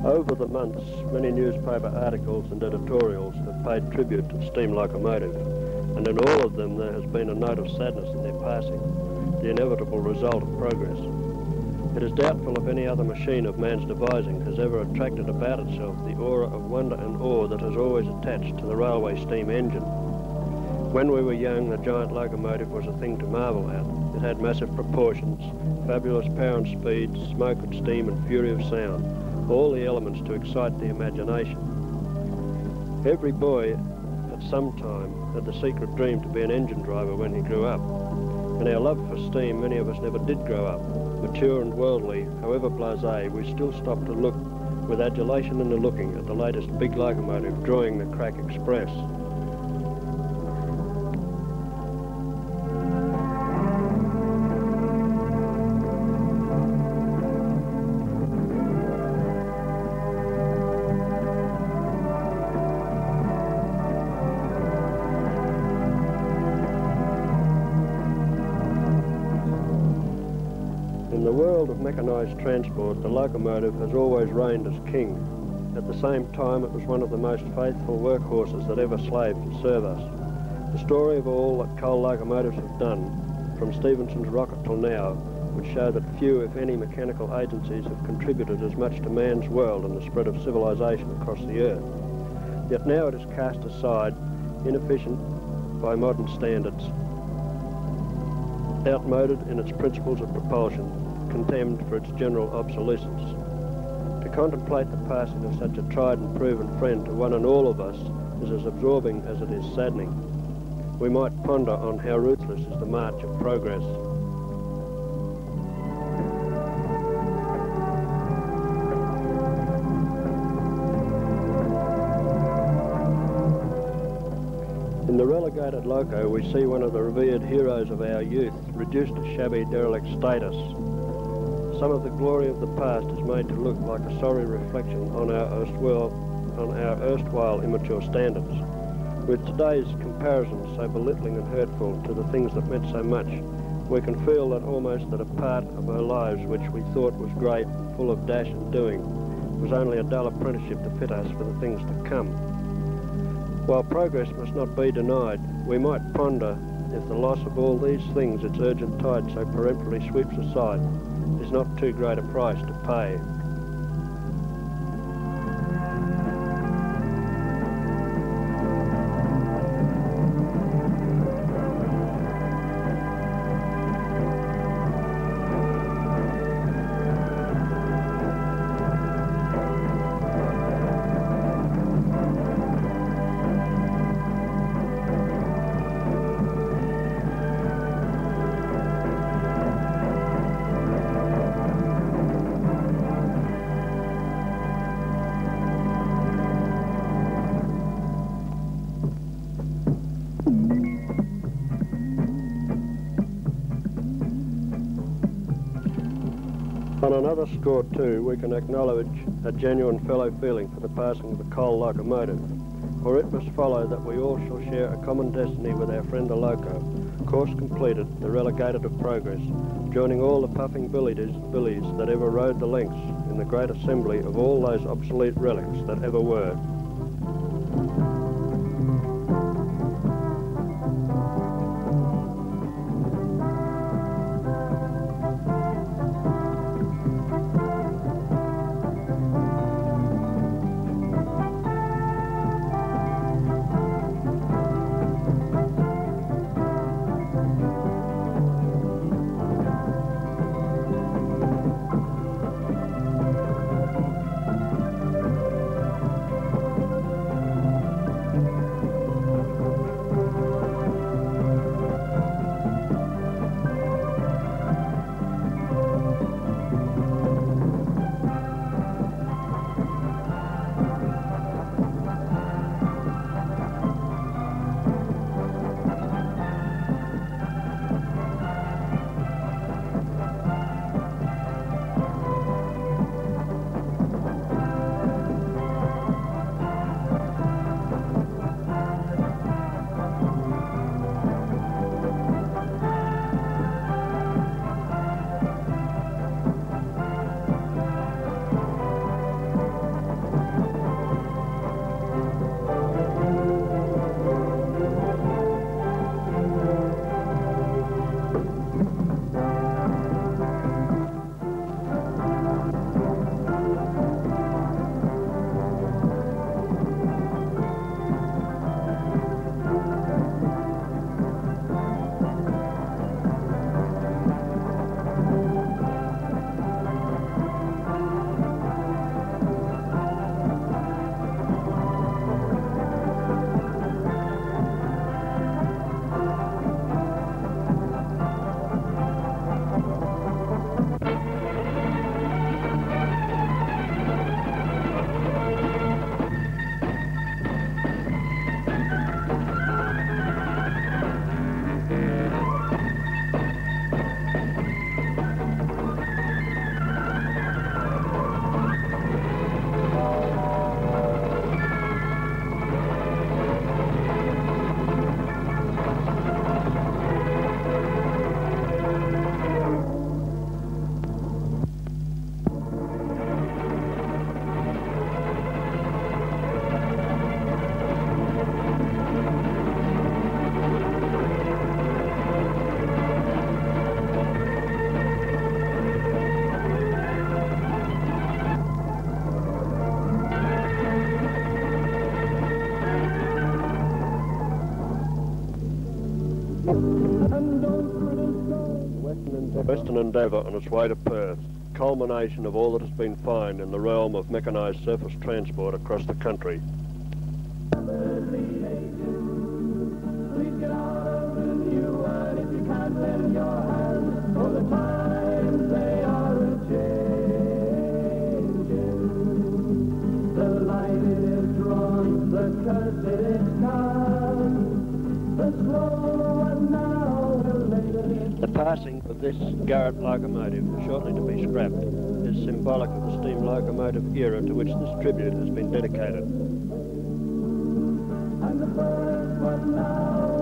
Over the months, many newspaper articles and editorials have paid tribute to the steam locomotive, and in all of them there has been a note of sadness in their passing, the inevitable result of progress. It is doubtful if any other machine of man's devising has ever attracted about itself the aura of wonder and awe that has always attached to the railway steam engine. When we were young, the giant locomotive was a thing to marvel at. It had massive proportions, fabulous power and speed, smoke and steam and fury of sound, all the elements to excite the imagination. Every boy at some time had the secret dream to be an engine driver when he grew up. In our love for steam, many of us never did grow up. Mature and worldly, however blasé, we still stop to look with adulation in the looking at the latest big locomotive drawing the Crack Express. In the world of mechanised transport, the locomotive has always reigned as king. At the same time, it was one of the most faithful workhorses that ever slaved to serve us. The story of all that coal locomotives have done, from Stephenson's rocket till now, would show that few, if any, mechanical agencies have contributed as much to man's world and the spread of civilization across the earth. Yet now it is cast aside, inefficient by modern standards, outmoded in its principles of propulsion, condemned for its general obsolescence. To contemplate the passing of such a tried and proven friend to one and all of us is as absorbing as it is saddening. We might ponder on how ruthless is the march of progress. In the relegated loco, we see one of the revered heroes of our youth reduced to shabby, derelict status. Some of the glory of the past is made to look like a sorry reflection on our erstwhile immature standards. With today's comparisons so belittling and hurtful to the things that meant so much, we can feel that almost that a part of our lives which we thought was great and full of dash and doing was only a dull apprenticeship to fit us for the things to come. While progress must not be denied, we might ponder if the loss of all these things its urgent tide so peremptorily sweeps aside is not too great a price to pay. On another score too, we can acknowledge a genuine fellow feeling for the passing of the coal locomotive, for it must follow that we all shall share a common destiny with our friend the loco, course completed, the relegated of progress, joining all the puffing billies that ever rode the lengths in the great assembly of all those obsolete relics that ever were. Western Endeavour on its way to Perth, culmination of all that has been found in the realm of mechanised surface transport across the country. The passing of this Garrett locomotive, shortly to be scrapped, is symbolic of the steam locomotive era to which this tribute has been dedicated. And the first one now